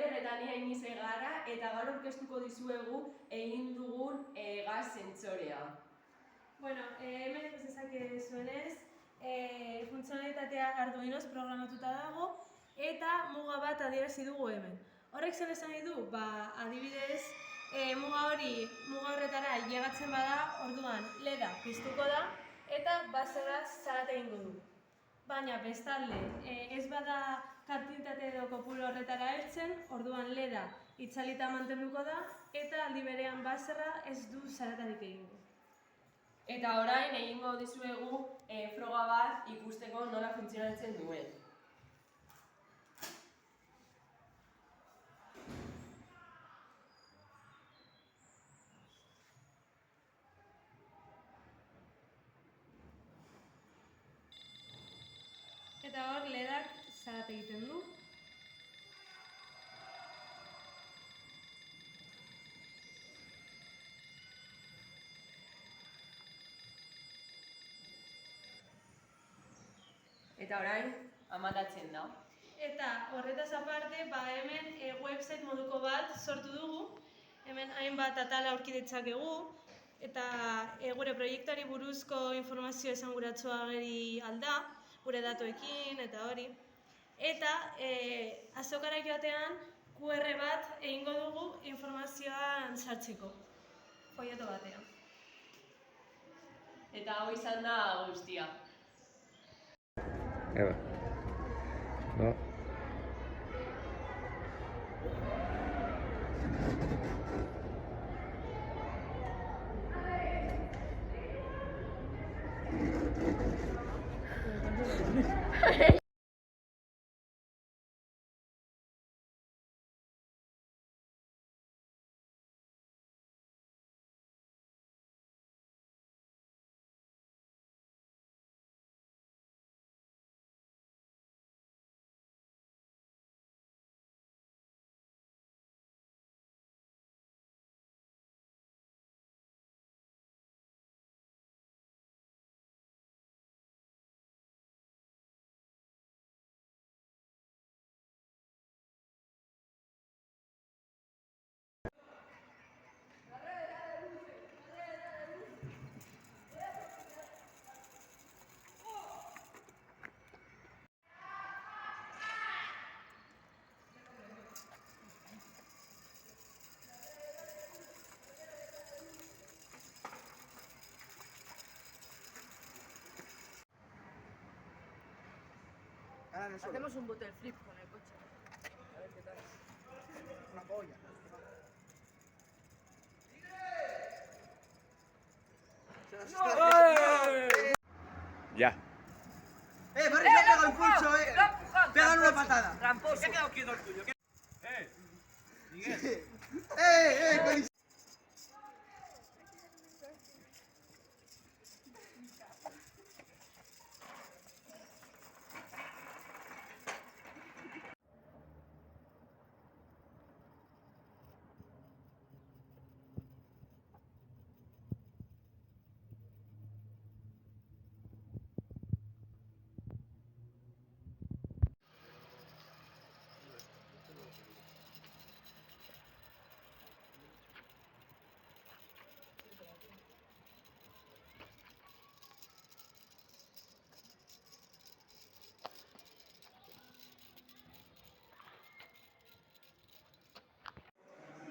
Maider eta ni Ainize gara eta gaur aurkeztuko dizuegu egin dugun gas sentsorea. Bueno, hemen ikus dezakezuenez, funtzionalitatea Arduinoz programatuta dago eta muga bat adierazi dugu hemen. Horrek zer esan nahi du? Adibidez, muga horretara llegatzen bada, orduan LEDa piztuko da eta baserra zarata egingo du. Baina bestalde, ez bada kantitate edo kopuru horretara heltzen, orduan LEDa itzalita mantenduko da eta aldi berean baserra ez du zaratarik egingo. Eta orain egingo dizuegu froga bat ikusteko nola funtzionatzen duen. Eta hor LEDak zarata egiten du. Eta orain amatatzen da. Eta horretaz aparte, hemen website moduko bat sortu dugu. Hemen hainbat atal aurki ditzakegu eta gure proiektuari buruzko informazio esanguratsua ageri alda, gure datuekin eta hori. Eta azokara joatean QR bat egingo dugu informazioan sartzeko, folleto batean. Eta hau izan da guztia. Eba. No. Hacemos un bottle flip con el coche. A ver qué tal. Una polla. Ya. Barry se ha pegado el pulso, Pegan una patada. Tramposo. ¿Qué ha quedado quieto el tuyo? Miguel. Con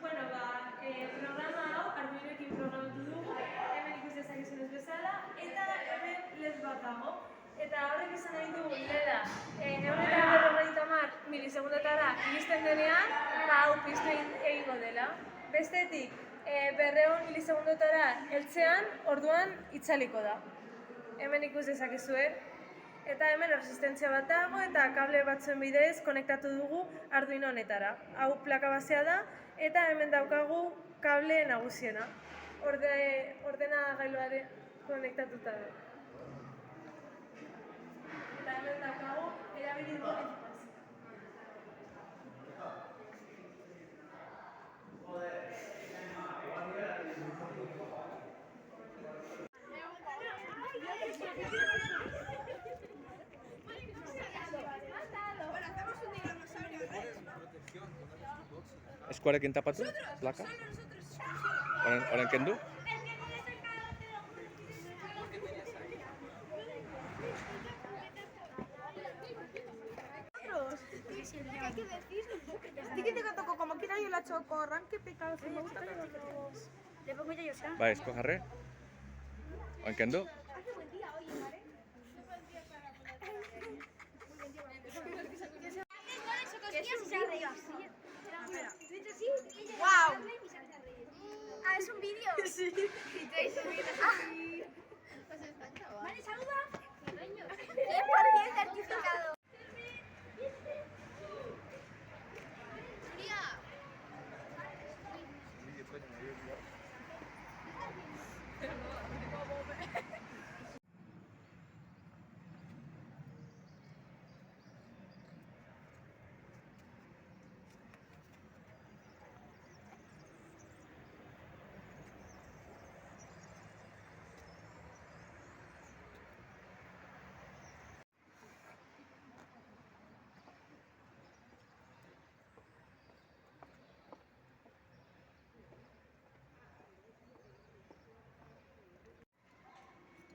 Programa hau Arduinoekin programatu dugu, hemen ikus dezakezunez bezala, eta hemen LED bat dago. Eta horrek esan nahi du LEDa 950 milisegundotara iristen denean, hau piztu egingo dela. Bestetik, 200 milisegundotara heltzean, orduan itzaliko da. Hemen ikus dezakezue. Eta hemen resistentzia bat dago eta kable batzuen bidez konektatu dugu Arduino honetara. Hau plaka basea da eta hemen daukagu kable nagusiena. Ordenagailuaren konektatuta da. Eta hemen daukagu erabili dugun informazioa. Bueno, hacemos un dinosaurio. eskuarekin tapatu, plaka. Orain kendu. ¿Qué hay que decir? Estoy que te toco como quiera yo la choco, arranque pecado, me gusta los... Le pongo ya yo sea. Bai, esko jarri. Orain kendu. Hace buen día hoy, ¿vale? ¡Wow! Ah, ¿es un vídeo? Sí. Vale, saluda. 100% certificado.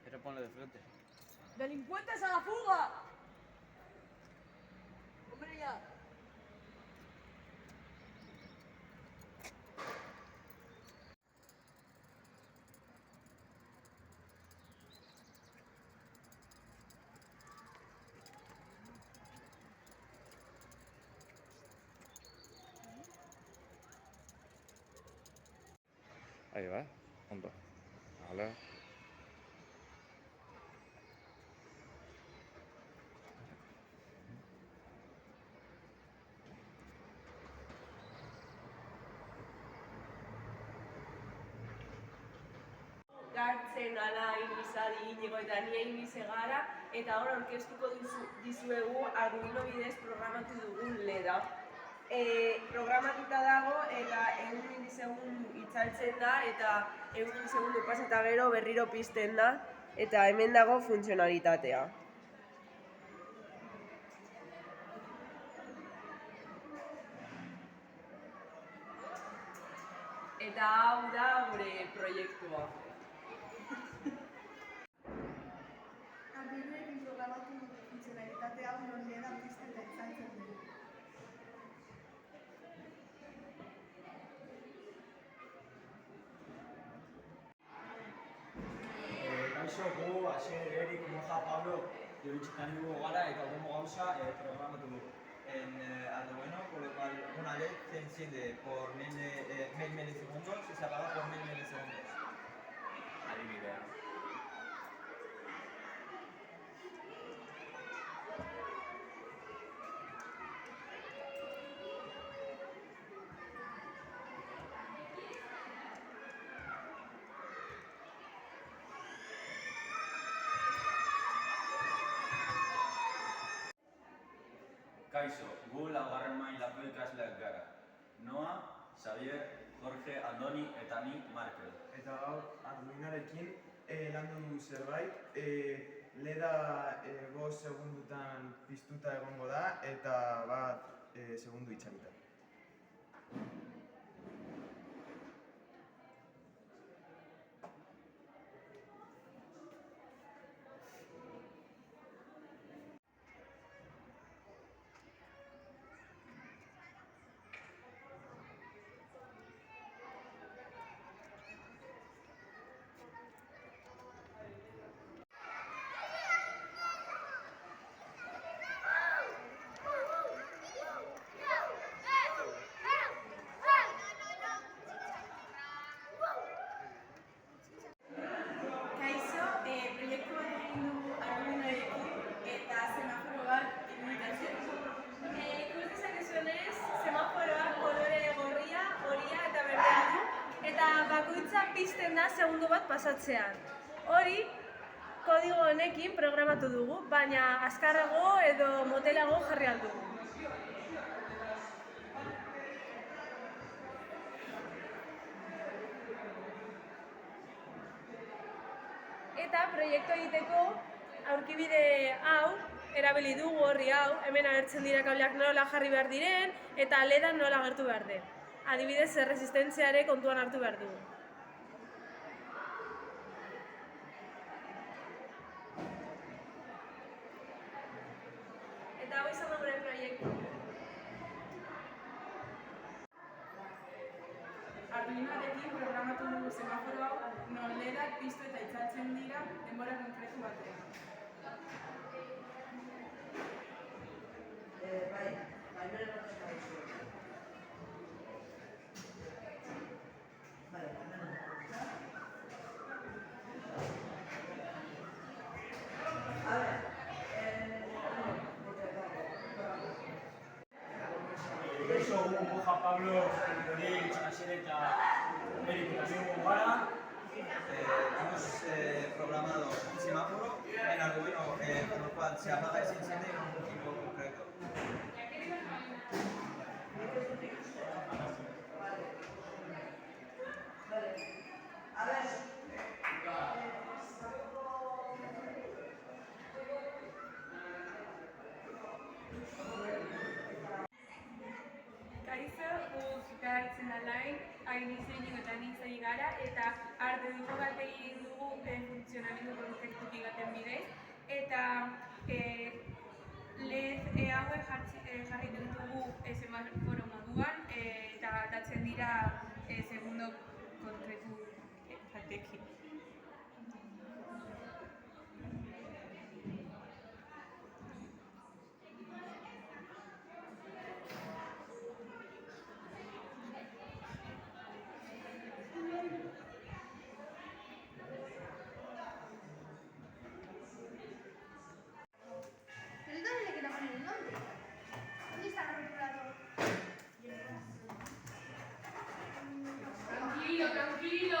Pero ponle de frente. ¡Delincuentes a la fuga! ¡Hombre, ya! Ahí va, ondo. Hala. Gartzen, Alain, Izadi, Inigo eta ni egin bize gara, eta hor aurkeztuko dizuegu Arduino bidez programatu dugun LEDa. Programatuta dago eta 1 milisegundu itzaltzen da eta 1 milisegundu pasa eta gero berriro pizten da eta hemen dago funtzionalitatea. Eta hau da gure proiektua. Arduinoekin programatu funtzionalitate hau non LEDa pizten eta itzaltzen du. Kaixo, gu, Asier, Erik, Moja, Pablo, Joritxetan dugu gara eta horrengo gauza programatu dugu. En Arduino, por lo cual una LED se enciende por 1000 milisegundos y se apaga por 1000 milisegundos. Adibidea. Kaixo, gu laugarren mailako ikasleak gara. Noa, Xavier, Jorge, Andoni eta ni Markel. Eta gaur Arduinoarekin landu du zerbait, LEDa 5 segundutan piztuta egongo da eta bat segundu itxalita. Kaixo, proiektu bat egin dugu Arduinoekin eta semaforo bat imitatzen. Ikus dezakezuenez, semaforoak kolore gorria, horia eta berdea du eta bakoitza pizten da segundu bat pasatzean. Hori, kodigo honekin programatu dugu, baina azkarrago edo motelago jarri ahal dugu. Eta proiektu egiteko aurkibide hau erabili dugu, horri hau, hemen agertzen dira kableak nola jarri behar diren eta LEDa nola agertu behar den. adibidez erresistentzia ere kontuan hartu behar dugu. Eta hau izan da gure proiektu. Arduinoarekin programatu dugu semaforo hau, non LEDak piztu eta itzaltzen dira denbora konkretu batean. Kaixo, gu Moja Pablo, Dori, Itxasen eta Erik Itxasen gara. Hemos programado un semáforo en Arduino con lo cual se apaga y se enciende en un tiempo concreto. Kaixo, gu gartzen alain, hain izan eta nintzai gara, eta Arduino bat egin dugu funtzionamendu konkretuki baten bidez, eta LED hauek jarri ditugu semaforo moduan, eta aldatzen dira segundo konkretu batekin. ¿Pero dónde le queda poner el nombre? ¿Dónde está el rotulador? Tranquilo, tranquilo.